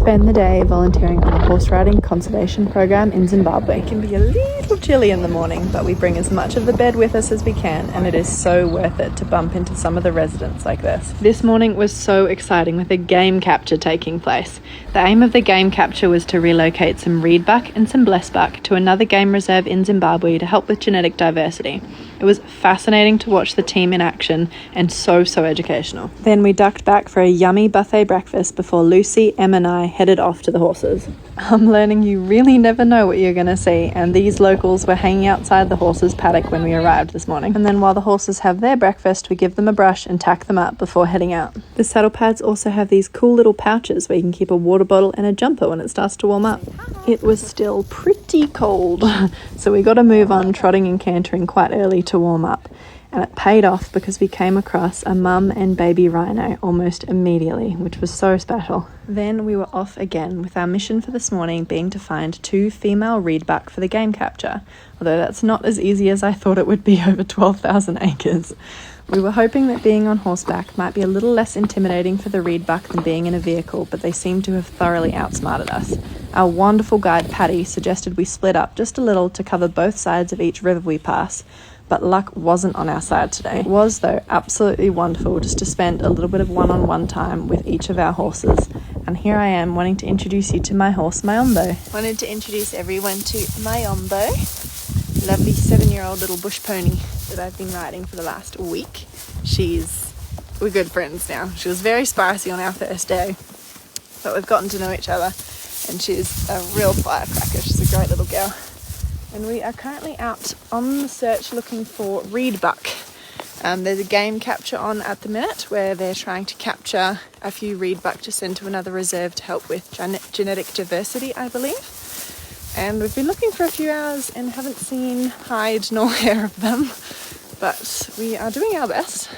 spend the day volunteering on a horse riding conservation program in Zimbabwe. It can be a little chilly in the morning, but we bring as much of the bed with us as we can, and it is so worth it to bump into some of the residents like this. This morning was so exciting with a game capture taking place. The aim of the game capture was to relocate some reedbuck and some blessbuck to another game reserve in Zimbabwe to help with genetic diversity. It was fascinating to watch the team in action and so educational. Then we ducked back for a yummy buffet breakfast before Lucy, Em and I headed off to the horses. I'm learning you really never know what you're going to see, and these locals were hanging outside the horses' paddock when we arrived this morning. And then while the horses have their breakfast, we give them a brush and tack them up before heading out. The saddle pads also have these cool little pouches where you can keep a water bottle and a jumper when it starts to warm up. It was still pretty cold, so we got to move on trotting and cantering quite early to warm up. And it paid off because we came across a mum and baby Rhino almost immediately, which was so special. Then we were off again, with our mission for this morning being to find 2 female reedbuck for the game capture, although that's not as easy as I thought it would be over 12,000 acres. We were hoping that being on horseback might be a little less intimidating for the reedbuck than being in a vehicle, but they seem to have thoroughly outsmarted us. Our wonderful guide Patty suggested we split up just a little to cover both sides of each river we pass, but luck wasn't on our side today. It was, though, absolutely wonderful just to spend a little bit of one-on-one time with each of our horses. And here I am wanting to introduce you to my horse, Mayombo. Wanted to introduce everyone to Mayombo, lovely 7-year-old little bush pony that I've been riding for the last week. We're good friends now. She was very spicy on our first day, but we've gotten to know each other, and she's a real firecracker. She's a great little girl. And we are currently out on the search looking for reedbuck. There's a game capture on at the minute where they're trying to capture a few reedbuck to send to another reserve to help with genetic diversity, I believe. And we've been looking for a few hours and haven't seen hide nor hair of them, but we are doing our best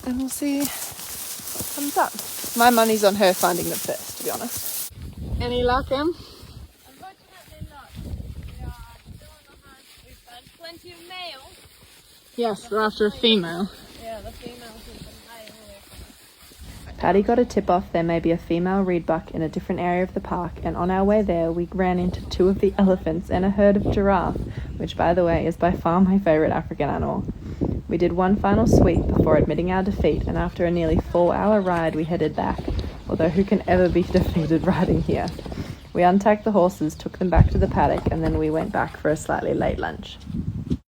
and we'll see what comes up. My money's on her finding them first, to be honest. Any luck, Em? Plenty of male. Yes, we're after a female. Yeah, the females have been hiding away. Patty got a tip off there may be a female reedbuck in a different area of the park, and on our way there we ran into 2 of the elephants and a herd of giraffe, which by the way is by far my favourite African animal. We did one final sweep before admitting our defeat, and after a nearly 4-hour ride we headed back, although who can ever be defeated riding here? We untacked the horses, took them back to the paddock, and then we went back for a slightly late lunch.